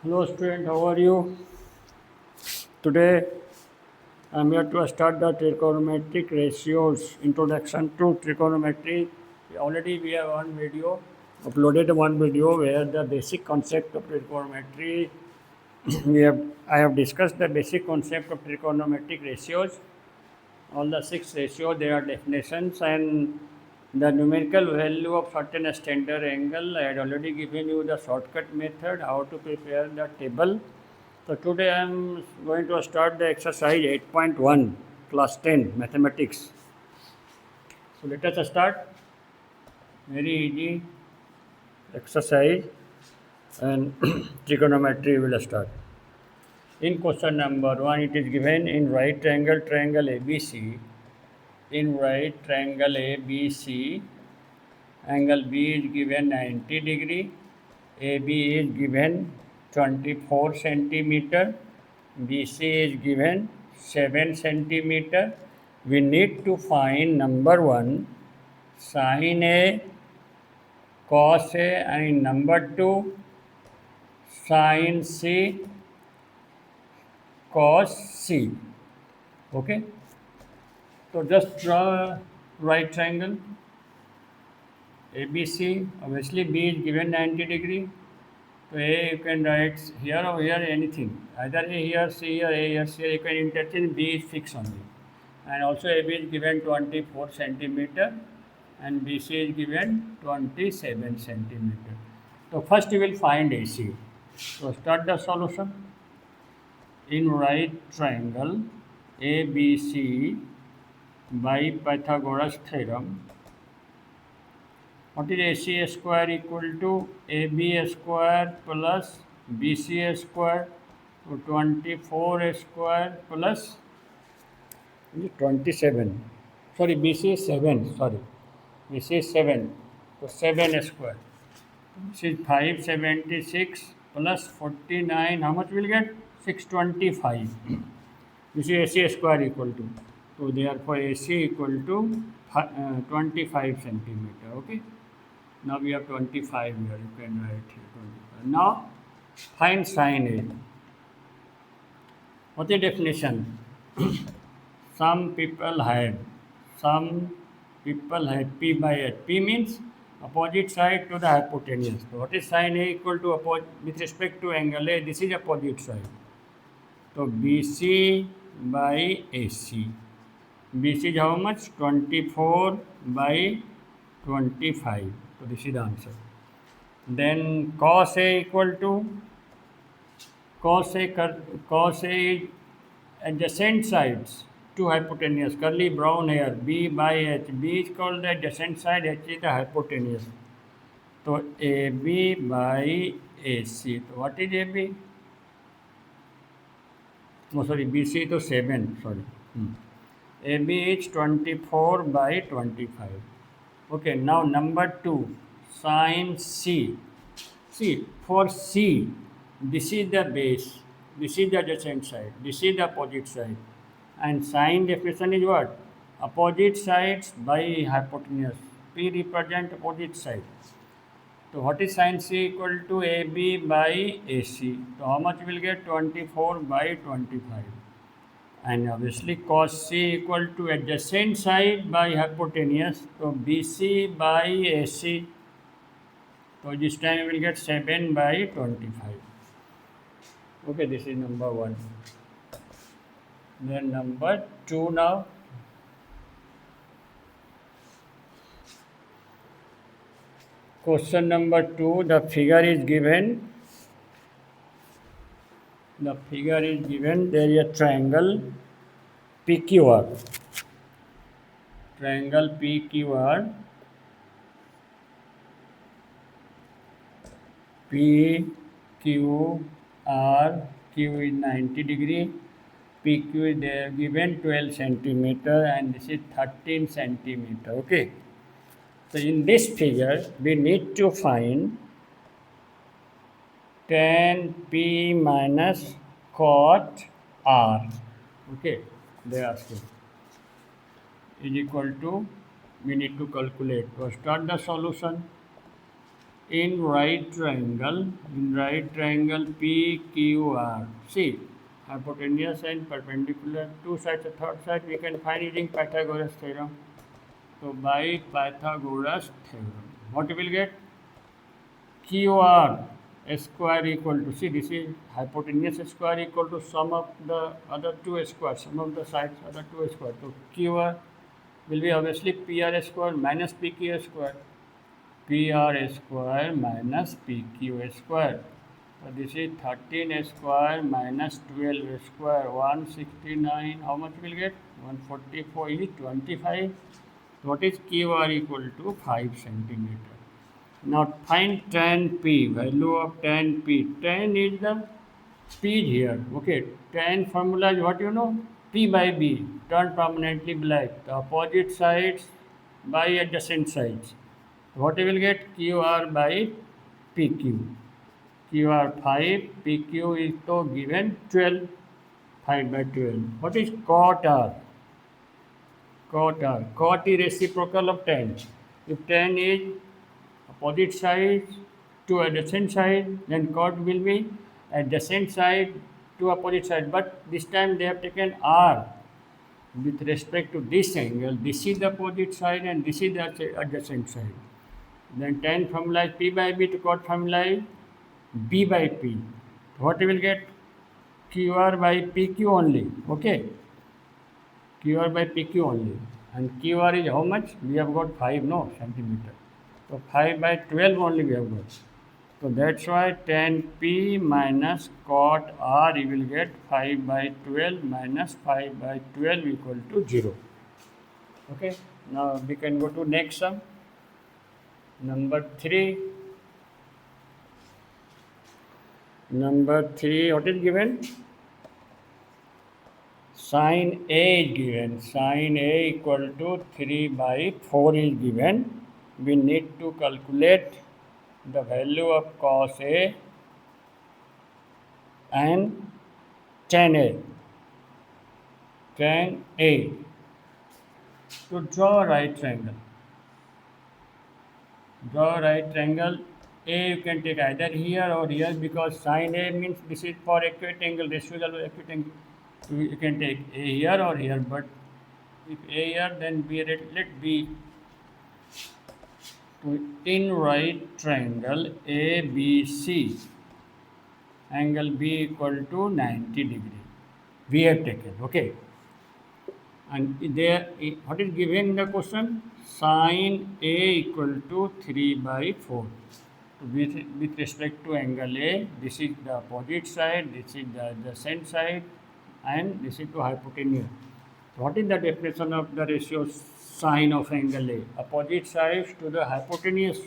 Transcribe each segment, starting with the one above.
Hello student, how are you? Today I am here to start the trigonometric ratios, introduction to trigonometry. Already we have one video, uploaded one video where the basic concept of trigonometry, I have discussed the basic concept of trigonometric ratios, all the six ratios, their definitions and the numerical value of certain standard angle. I had already given you the shortcut method, how to prepare the table. So today I am going to start the exercise 8.1, class 10, mathematics. So let us start. Very easy exercise and trigonometry will start. In question number 1, it is given in right triangle ABC. In right triangle ABC, angle B is given 90 degree, AB is given 24 centimeter, BC is given 7 centimeter. We need to find number 1 sin A, cos A, and number 2 sin C, cos C. Okay. So just draw a right triangle ABC. Obviously B is given 90 degree. So A you can write here or here anything. Either A here, C here, A here, C here. You can interchange. B is fixed only. And also AB is given 24 centimeter and BC is given 27 centimeter. So first you will find AC. So start the solution. In right triangle ABC by Pythagoras theorem, what is AC square equal to AB square plus BC square? So 24 square plus 27. Sorry, BC is 7. Sorry, BC is 7. So 7 square. This is 576 plus 49. How much will get? 625. This is AC square equal to. So therefore AC equal to 25 centimeter. Okay. Now we have 25 here. You can write here 25. Now find sin A. What is the definition? Some people had P by H. P means opposite side to the hypotenuse. So what is sin A equal to with respect to angle A? This is opposite side. So BC by AC. BC is how much? 24 by 25. So this is the answer. Then cos A equal to cos A is adjacent sides to hypotenuse. Curly brown hair. B by H. B is called the adjacent side. H is the hypotenuse. So AB by AC. So what is AB? Oh, sorry, BC to 7. Sorry. AB is 24 by 25. Okay, now number 2, sin C. See, for C, this is the base, this is the adjacent side, this is the opposite side. And sin definition is what? Opposite sides by hypotenuse. P represent opposite side. So what is sin C equal to AB by AC? So how much will get? 24 by 25. And obviously cos C equal to adjacent side by hypotenuse. So BC by AC. So this time we will get 7 by 25. Okay, this is number 1. Then number 2 now. Question number 2, the figure is given. The figure is given. There is a triangle PQR. Triangle PQR. PQR. Q is 90 degree. PQ is there given 12 centimeter and this is 13 centimeter. Okay. So in this figure, we need to find tan P minus cot R. Okay, they are asking is equal to, we need to calculate. So start the solution. in right triangle PQR. See, hypotenuse and perpendicular, two sides, the third side we can find using Pythagoras theorem. So by Pythagoras theorem, what we will get? QR square equal to, see, this is hypotenuse square equal to sum of the other two squares, sum of the sides other two squares. So QR will be obviously PR square minus PQ square. PR square minus PQ square. So this is 13 square minus 12 square, 169. How much will get? 144 is 25. What is QR equal to 5 centimeter. Now find tan P, value of tan P. Tan is the speed here. Okay, tan formula is what you know? P by B, turn permanently black. The opposite sides by adjacent sides. What we will get? QR by PQ. QR 5, PQ is to given 12, 5 by 12. What is cot R? Cot R. Cot is reciprocal of tan. If tan is opposite sides to adjacent side, then cot will be adjacent side to opposite side. But this time they have taken R with respect to this angle. This is the opposite side and this is the adjacent side. Then tan formula is P by B, to cot formula is B by P. What we will get? QR by PQ only. Okay. QR by PQ only. And QR is how much? We have got 5 no centimeter. So 5 by 12 only we have got. So that's why tan P minus cot R, you will get 5 by 12 minus 5 by 12 equal to 0. Okay. Now we can go to next sum. Number 3. Number 3, what is given? Sin A is given. Sin A equal to 3 by 4 is given. We need to calculate the value of cos A and tan A. Tan A. To draw a right triangle. Draw a right triangle. A you can take either here or here, because sin A means this is for acute angle, ratio of acute angle. So you can take A here or here, but if A here, then let B. To in right triangle ABC, angle B equal to 90 degree. We have taken, okay. And there, what is given in the question? Sin A equal to 3 by 4. With respect to angle A, this is the opposite side, this is the adjacent side, and this is to hypotenuse. What is the definition of the ratio sine of angle A? Opposite sides to the hypotenuse.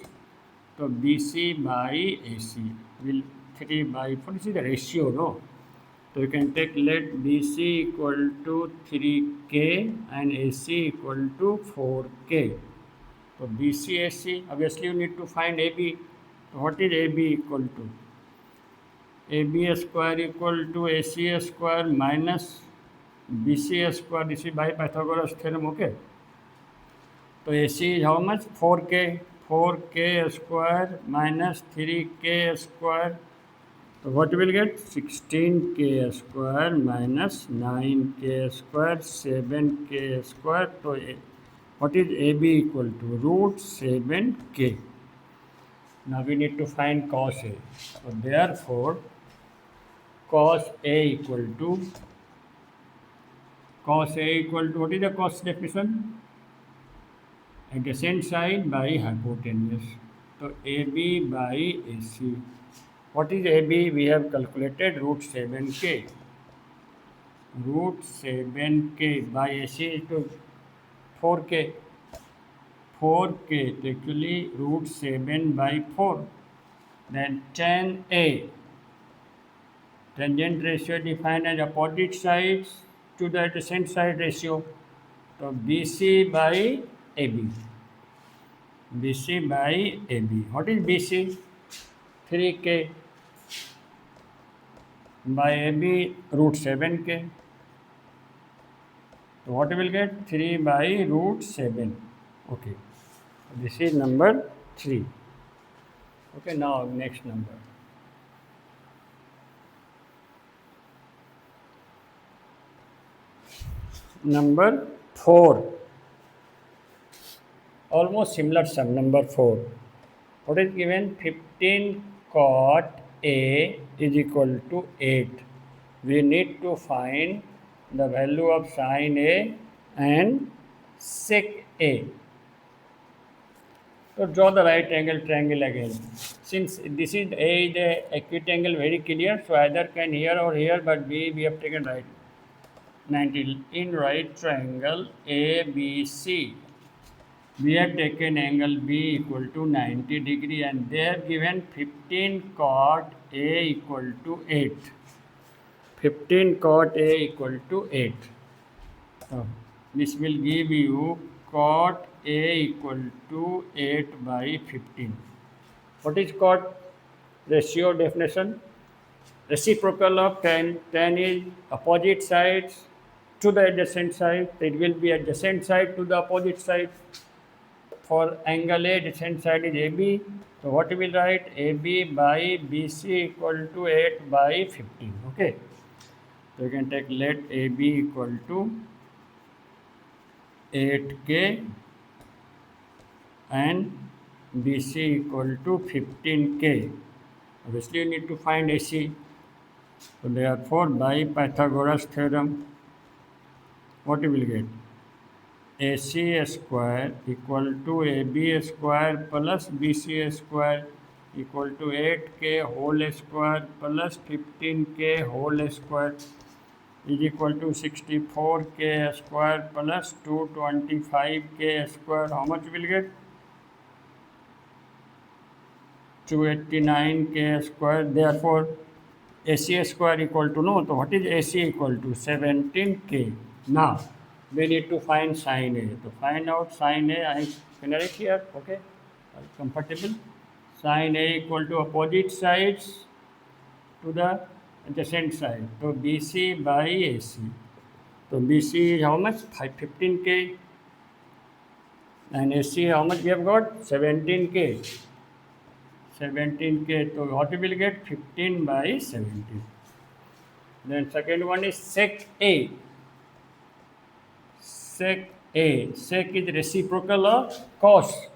So BC by AC will 3 by 4. This is the ratio, no? So you can take, let BC equal to 3K and AC equal to 4K. So BC, AC, obviously you need to find AB. So what is AB equal to? AB square equal to AC square minus BC square. This is by Pythagoras theorem, okay? So AC is how much? 4K. 4K square minus 3K square. So what we will get? 16K square minus 9K square, 7K square. So what is AB equal to? Root 7K. Now we need to find cos A. So therefore, cos A equal to, what is the cos definition? Adjacent side by hypotenuse. So AB by AC. What is AB? We have calculated root 7K. Root 7K by AC is to 4K. 4K, actually root 7 by 4. Then tan A. Tangent ratio defined as opposite sides to the adjacent side ratio. So BC by AB. BC by AB. What is BC? 3K. By AB, root 7K. So what we will get? 3 by root 7. Okay. This is number 3. Okay, now next number. Number 4. Almost similar sum, number 4. What is given? 15 cot A is equal to 8. We need to find the value of sin A and sec A. So draw the right angle triangle again. Since this is A is a acute angle, very clear, so either can here or here, but we have taken right. 90 in right triangle ABC. We have taken angle B equal to 90 degree and they have given 15 cot A equal to 8. 15 cot A equal to 8. So this will give you cot A equal to 8 by 15. What is cot? Ratio definition. Reciprocal of tan is opposite sides to the adjacent side. It will be adjacent side to the opposite side. For angle A, adjacent side is AB. So what we will write? AB by BC equal to 8 by 15. Okay. So you can take let AB equal to 8K and BC equal to 15K. Obviously you need to find AC. So therefore by Pythagoras theorem, what you will get? AC square equal to AB square plus BC square equal to 8K whole square plus 15K whole square is equal to 64K square plus 225K square. How much will get? 289K square. Therefore AC square equal to no. So what is AC equal to? 17K. Now we need to find sin A. To find out sin A, I can write here. Okay, comfortable. Sin A equal to opposite sides to the adjacent side. So BC by AC. So BC is how much? 15K. And AC how much we have got? 17K. 17K. So what we will get? 15 by 17. Then second one is sec A. Sec A. Sec is reciprocal of cos.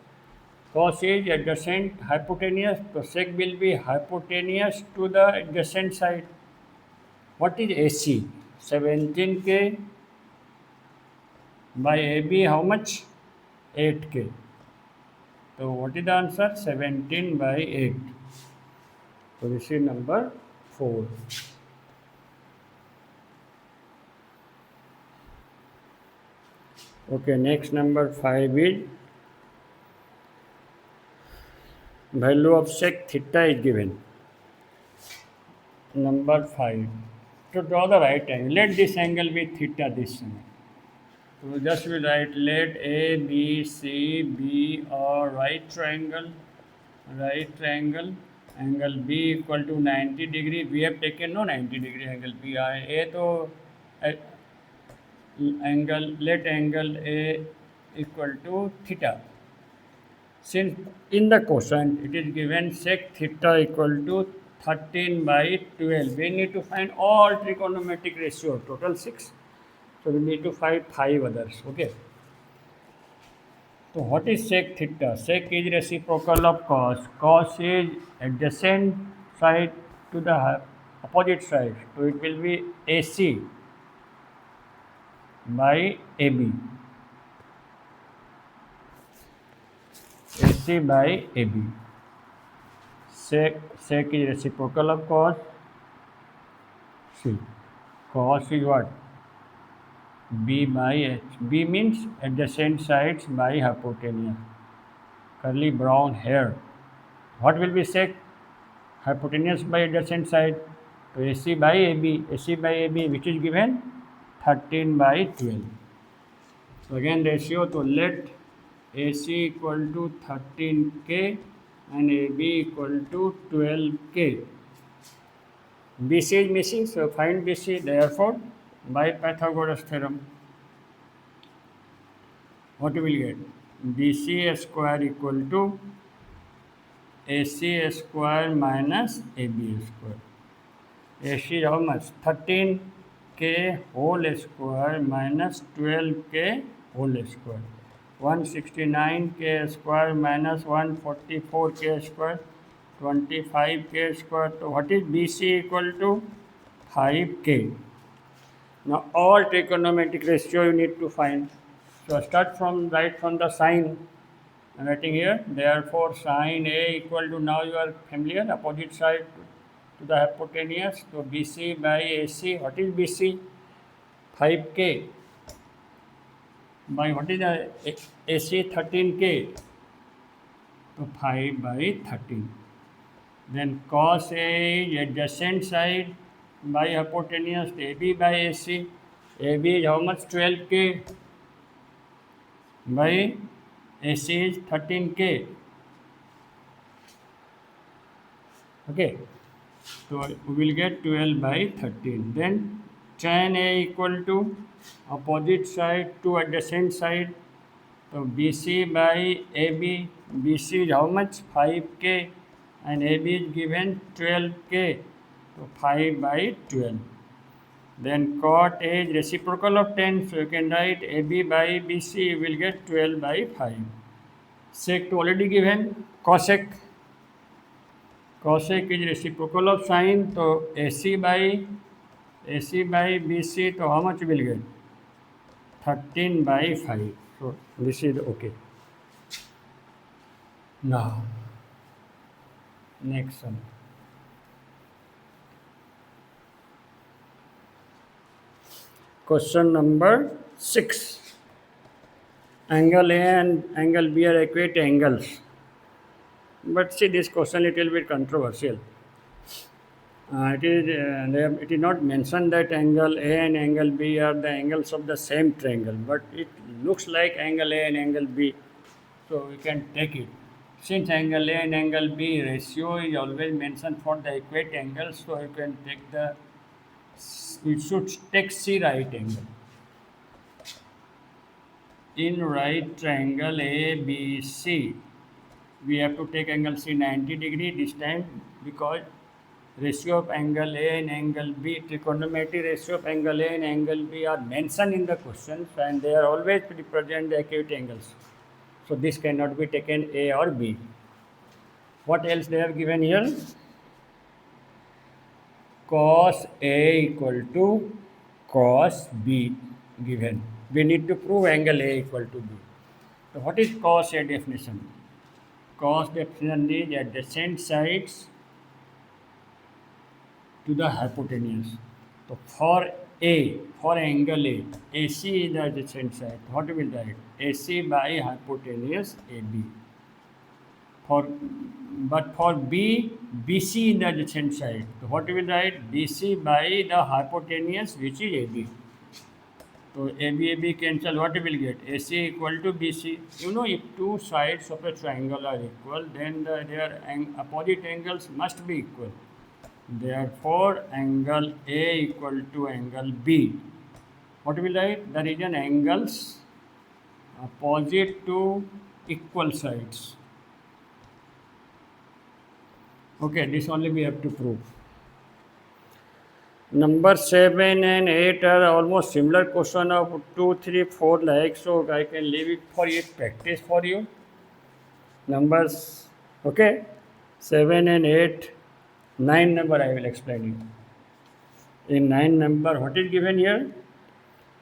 Cos is adjacent hypotenuse. So sec will be hypotenuse to the adjacent side. What is AC? 17K by AB how much? 8K. So what is the answer? 17 by 8. So this is number 4. Okay, next number 5 is value of sec theta is given. Number 5. To draw the right angle, let this angle be theta this time. So just we write let A, B, C be a right triangle, angle B equal to 90 degree. We have taken no 90 degree angle B. A to angle, let angle A equal to theta. Since in the question it is given sec theta equal to 13 by 12, we need to find all trigonometric ratio, total 6. So we need to find 5 others. Okay. So what is sec theta? Sec is reciprocal of cos. Cos is adjacent side to the opposite side. So it will be AC by AB. AC by AB. Sec is reciprocal of cos. See, cos is what? B by H. B means adjacent sides by hypotenuse. Curly brown hair. What will be sec? Hypotenuse by adjacent side. So AC by AB. AC by AB which is given 13 by 12. So again ratio, to let AC equal to 13K and AB equal to 12K. BC is missing, so find BC. Therefore by Pythagoras theorem, what you will get? BC square equal to AC square minus AB square. AC is how much? 13k whole square minus 12k whole square. 169k square minus 144k square, 25k square. So what is BC equal to? 5k. Now all trigonometric ratio you need to find. So start from right from the sign. I'm writing here. Therefore, sine A equal to, now you are familiar, opposite side to the hypotenuse. So BC by AC. What is BC? 5k. By what is the AC? 13k. So 5 by 13. Then cos A is adjacent side by hypotenuse, AB by AC. AB is how much? 12k by AC is 13k. Okay, so we will get 12 by 13. Then tan A equal to opposite side to adjacent side. So BC by AB. BC is how much? 5k and AB is given 12k. So 5 by 12. Then cot A is reciprocal of tan. So you can write AB by BC, you will get 12 by 5. Sec already given. Cosec. Cosec is reciprocal of sine. So AC by BC. So how much will get? 13 by 5. So this is okay. Now, next one. Question number 6. Angle A and angle B are equate angles. But see, this question little bit controversial. It is not mentioned that angle A and angle B are the angles of the same triangle, but it looks like angle A and angle B, so we can take it. Since angle A and angle B ratio is always mentioned for the equate angles, so you can take we should take C right angle. In right triangle ABC, we have to take angle C 90 degree this time, because ratio of angle A and angle B, trigonometry ratio of angle A and angle B are mentioned in the questions, and they are always represent the acute angles. So this cannot be taken A or B. What else they have given here? Cos A equal to cos B given. We need to prove angle A equal to B. So what is cos A definition? Cos definition is adjacent sides to the hypotenuse. So for angle A, AC is the adjacent side. What will write? AC by hypotenuse AB. But for B, BC is the adjacent side. So what will write? BC by the hypotenuse, which is AB. So AB cancel. What will get? AC equal to BC. You know, if two sides of a triangle are equal, then their opposite angles must be equal. Therefore, angle A equal to angle B. What will write? The region angles opposite to equal sides. Okay, this only we have to prove. Number 7 and 8 are almost similar question of 2, 3, 4 like, so I can leave it for your practice for you. Numbers, okay, 7 and 8, 9 number I will explain you. In 9 number, what is given here?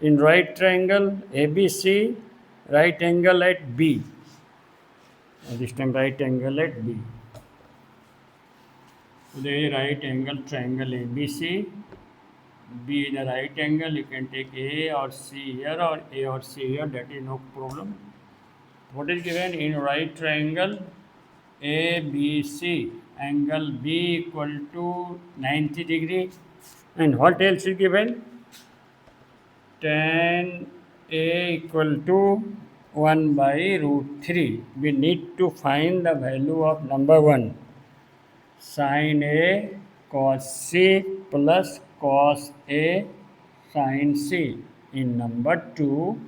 In right triangle ABC, right angle at B. And this time right angle at B. So there is right angle triangle ABC. B is the right angle. You can take A or C here or A or C here. That is no problem. What is given in right triangle ABC? Angle B equal to 90 degree. And what else is given? Tan A equal to 1 by root 3. We need to find the value of number 1. Sin A cos C plus cos A sin C. In number 2,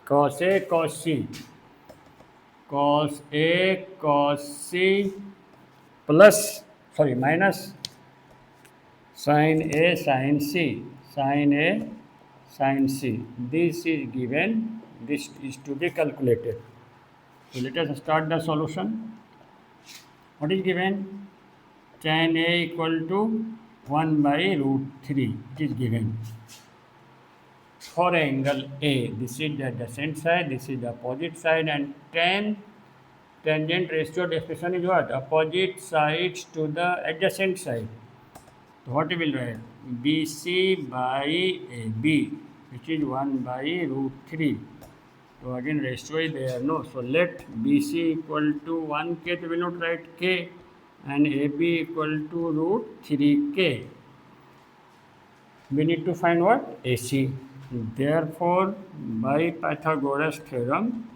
cos A cos C. cos A cos C plus, sorry, minus sin A sin C, sin A sin C. This is given, this is to be calculated. So let us start the solution. What is given? Tan A equal to 1 by root 3. It is given. For angle A, this is the adjacent side, this is the opposite side, and tangent ratio expression is what? Opposite sides to the adjacent side. So what we will write? BC by AB, which is 1 by root 3. So again ratio is there, no? So let BC equal to 1k, we will not write k, and AB equal to root 3k. We need to find what? AC. Therefore, by Pythagoras theorem,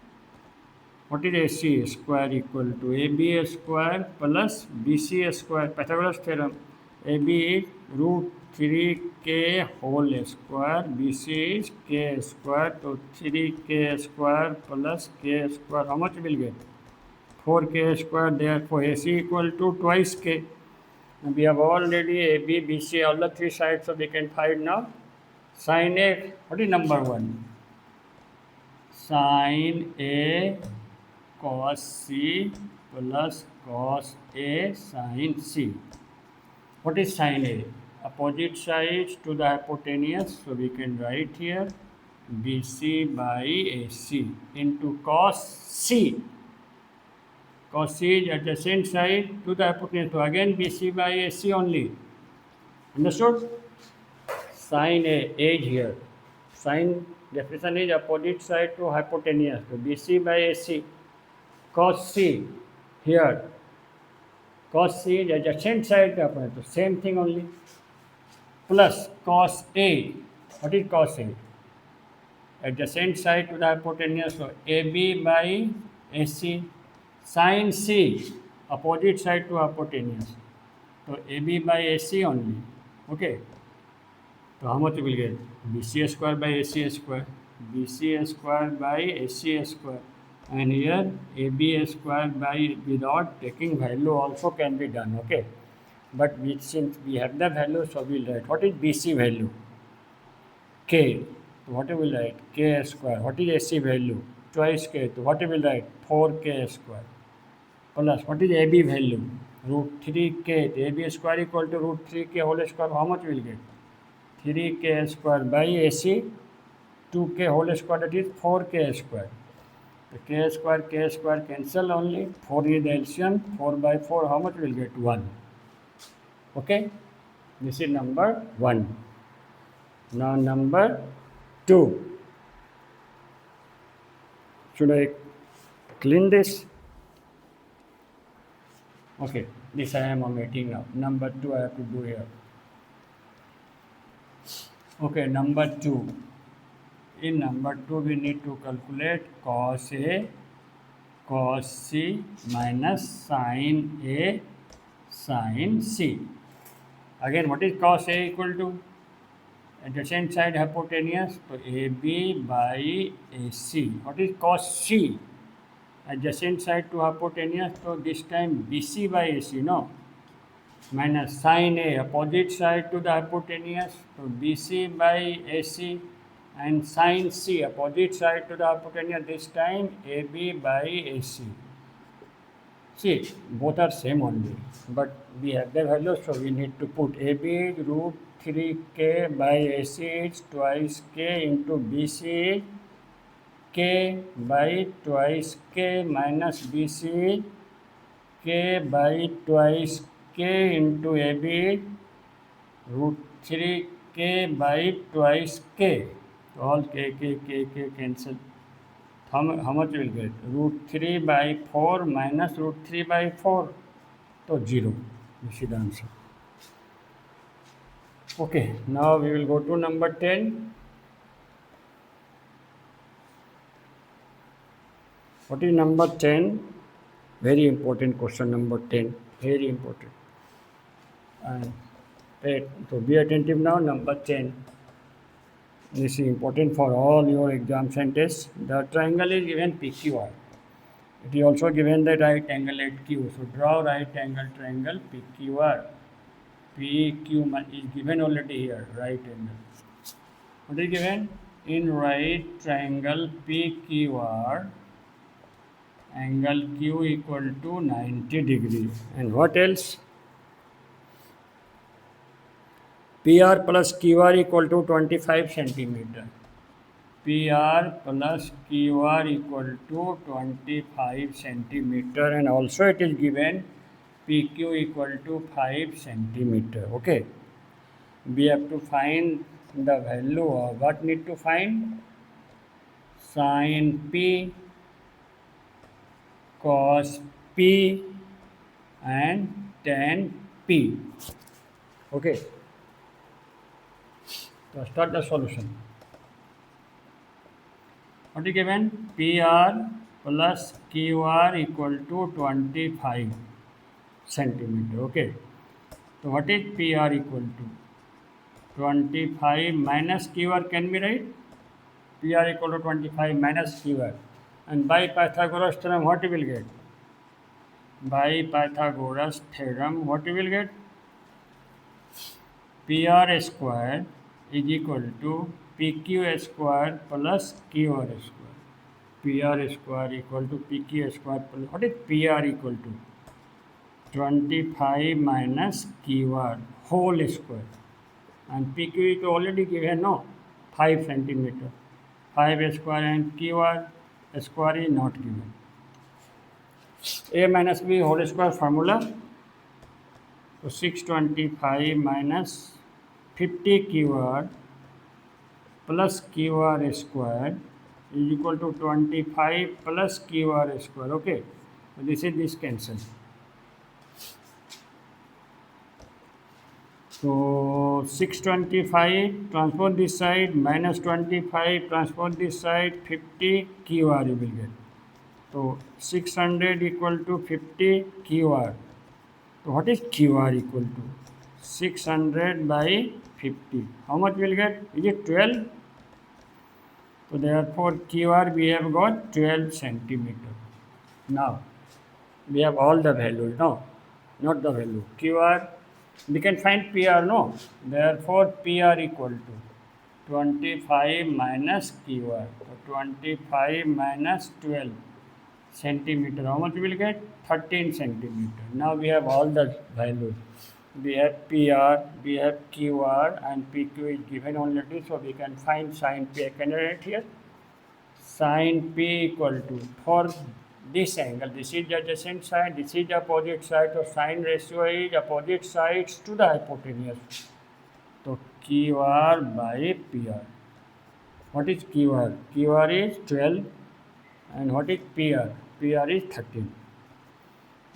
what is AC? Square equal to AB square plus BC square. Pythagoras theorem. AB is root 3k whole square. BC is k square. So 3k square plus k square. How much will get? 4k square. Therefore, AC equal to twice k. We have already AB, BC, all the three sides, so we can find now. Sin A, what is number 1? Sin A cos C plus cos A sin C. What is sin A? Opposite sides to the hypotenuse, so we can write here BC by AC into cos C. Cos C is adjacent side to the hypotenuse, so again BC by AC only. Understood? Sin A is here. Sin definition is opposite side to hypotenuse. So BC by AC. Cos C here. Cos C is adjacent side to hypotenuse. So same thing only. Plus cos A. What is cos A? Adjacent side to the hypotenuse. So AB by AC. Sin C. Opposite side to hypotenuse. So AB by AC only. Okay. So how much we will get? BC square by AC square. BC square by AC square. And here AB square by, without taking value also can be done. Okay. But since we have the value, so we will write. What is BC value? K. So what we will write? K square. What is AC value? Twice K. So what we will write? 4K square. Plus what is AB value? Root 3K. AB square equal to root 3K whole square. How much we will get? 3k square by AC, 2k whole square, that is 4k square. The k square cancel only. 4 is the LCM. 4 by 4, how much we will get? 1. Okay. This is number 1. Now number 2. Should I clean this? Okay. This I am omitting now. Number 2 I have to do here. Okay, number 2. In number 2, we need to calculate cos A, cos C minus sin A, sin C. Again, what is cos A equal to? Adjacent side hypotenuse, so AB by AC. What is cos C? Adjacent side to hypotenuse, so this time BC by AC, no? Minus sin A, opposite side to the hypotenuse, so BC by AC, and sin C, opposite side to the hypotenuse, this time AB by AC. See, both are same only, but we have the value, so we need to put AB root 3k by AC is twice k into BC k by twice k minus BC k by twice k into AB root 3k by twice k. So all k cancel. How much will get? Root 3 by 4 minus root 3 by 4. So 0. This is the answer. Okay, now we will go to number 10. What is number 10? Very important question, number 10. Very important. And so be attentive now. Number 10. This is important for all your exams and tests. The triangle is given PQR. It is also given the right angle at Q. So draw right angle triangle PQR. PQ is given already here, right angle. What is given? In right triangle PQR, angle Q equal to 90 degrees. And what else? PR plus QR equal to 25 centimeter. PR plus QR equal to 25 centimeter, and also it is given PQ equal to 5 centimeter. Okay. We have to find the value of what need to find? Sin P, cos P, and tan P. Okay. So start the solution. What is given? PR plus QR equal to 25 centimeter. Okay. So what is PR equal to? 25 minus QR can be right? PR equal to 25 minus QR. And by Pythagoras theorem, what you will get? By Pythagoras theorem, what you will get? PR square is equal to PQ square plus QR square. PR square equal to PQ square plus, what is PR equal to? 25 minus QR whole square. And PQ is already given, no? 5 centimeter. 5 square and QR square is not given. A minus B whole square formula. So 625 minus 50 QR plus QR square is equal to 25 plus QR square. Okay. So this cancel. So 625 transpose this side, minus 25 transpose this side, 50 QR you will get. So 600 equal to 50 QR. So what is QR equal to? 600 by 50. How much will get? Is it 12? So therefore QR we have got 12 centimeter. Now we have all the values, no? Not the value. QR, we can find PR, no? Therefore PR equal to 25 minus QR. So 25 minus 12 centimeter. How much we will get? 13 centimeter. Now we have all the values. We have PR, we have QR, and PQ is given already, so we can find sin P. I can write here. Sin P equal to, for this angle, this is the adjacent side, this is the opposite side, so sin ratio is opposite sides to the hypotenuse. So QR by PR. What is QR? QR is 12, and what is PR? PR is 13.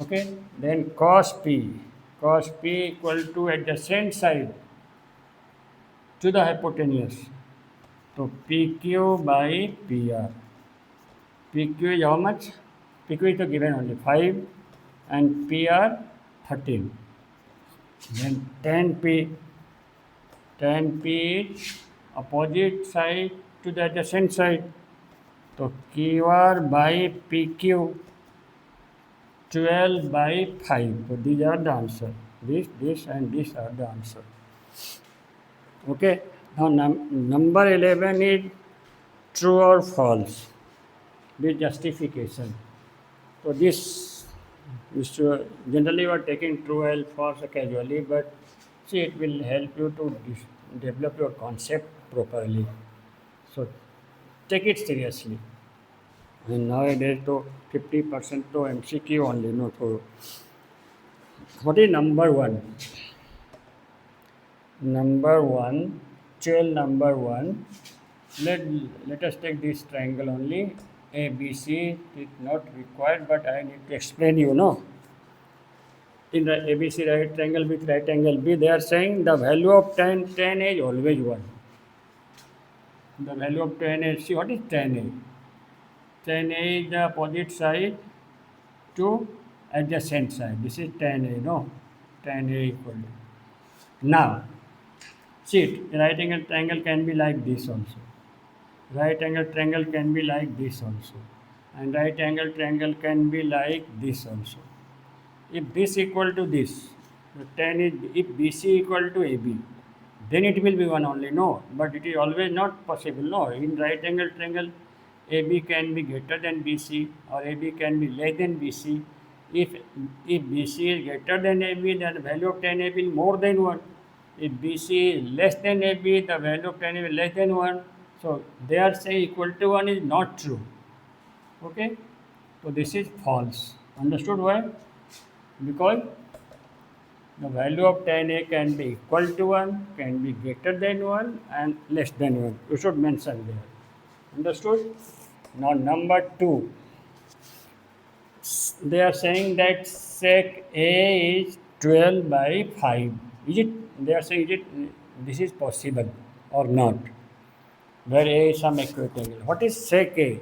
Okay, then cos P. Cos P equal to adjacent side to the hypotenuse. So PQ by PR. PQ is how much? PQ is given only 5 and PR 13. Then tan P. Tan P is opposite side to the adjacent side. So QR by PQ 12 by 5. So these are the answer. This and this are the answer. Okay. Now number 11 is true or false with justification. So this generally you are taking true or false casually, but see it will help you to develop your concept properly. So take it seriously. And nowadays, to 50% to MCQ only, no. So, what is number one? Number one, child number one. Let us take this triangle only. ABC is not required, but I need to explain you, no. In the ABC right triangle with right angle B, they are saying the value of tan A is always 1. The value of tan A, see what is tan A? Tan A is the opposite side to adjacent side. This is tan A, no? Tan A equal to. Now, see it, the right angle triangle can be like this also. Right angle triangle can be like this also. and right angle triangle can be like this also. If this equal to this, the tan is, if BC equal to AB, then it will be one only. No, but it is always not possible. No, in right angle triangle, AB can be greater than BC or AB can be less than BC. If BC is greater than AB, then the value of tan AB is more than 1. If BC is less than AB, the value of tan AB is less than 1. So they are saying equal to 1 is not true. Okay, so this is false. Understood why? Because the value of tan A can be equal to 1, can be greater than 1 and less than 1. You should mention there. Understood? Now number 2. They are saying that sec A is 12 by 5. Is it? They are saying this is possible or not? Where A is some acute angle. What is sec A?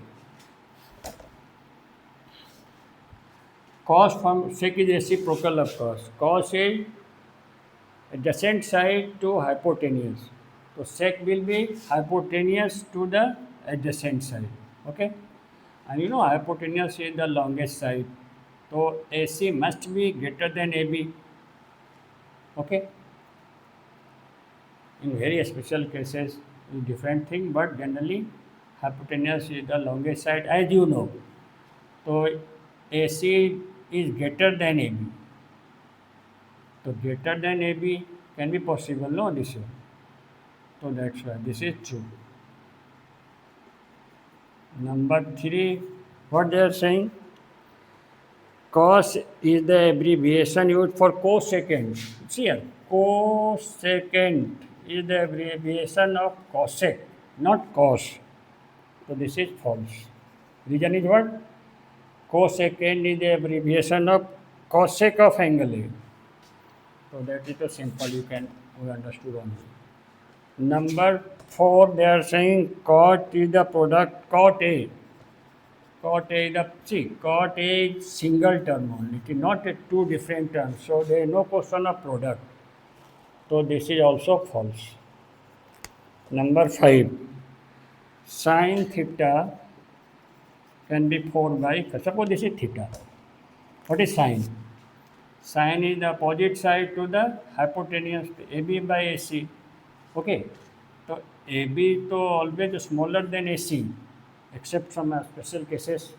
Cos from sec is reciprocal of cos. Cos is adjacent side to hypotenuse. So sec will be hypotenuse to the adjacent side. Okay? And you know hypotenuse is the longest side. So AC must be greater than AB. Okay? In very special cases, is different thing, but generally hypotenuse is the longest side, as you know. So AC is greater than AB. So greater than AB can be possible, no, this way. So that's why this is true. Number 3, what they are saying? Cos is the abbreviation used for cosecant. See here, cosecant is the abbreviation of cosec, not cos. So this is false. Reason is what? Cosecant is the abbreviation of cosec of angle A. So that is a simple, we understood only. Number 4, they are saying cot is the product, cot A. Cot A is cot A is single term only. It is not a two different terms. So there is no question of product. So this is also false. Number 5, sin theta can be 4 by, suppose this is theta. What is sin? Sin is the opposite side to the hypotenuse, AB by AC. Okay, so AB to always smaller than AC, except some special cases.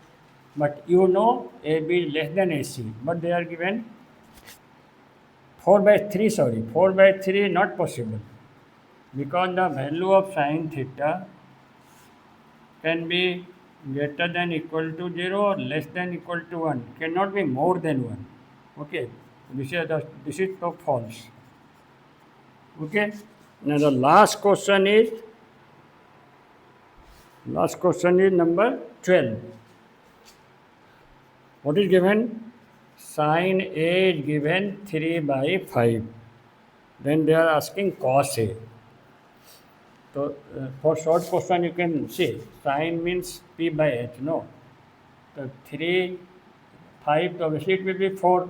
But you know AB is less than AC, but they are given 4 by 3, 4 by 3 not possible, because the value of sin theta can be greater than equal to 0 or less than equal to 1, cannot be more than 1. Okay, this is so false. Okay, now the last question is number 12. What is given? Sin A is given 3 by 5. Then they are asking cos A. So for short question you can see sin means P by H. No. So 3, 5, so obviously it will be 4,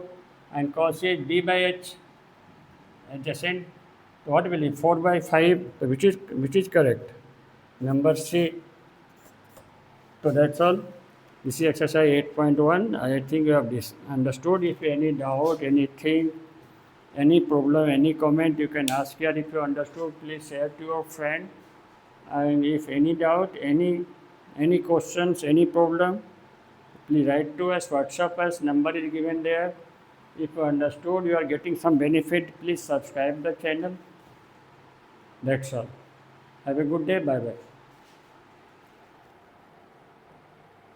and cos A is B by H, adjacent. So what will be 4 by 5? So which is correct? Number C. So that's all. This is exercise 8.1. I think you have understood. If any doubt, anything, any problem, any comment, you can ask here. If you understood, please share to your friend. And if any doubt, any questions, any problem, please write to us, WhatsApp us, number is given there. If you understood, you are getting some benefit, please subscribe the channel. That's all. Have a good day. Bye-bye.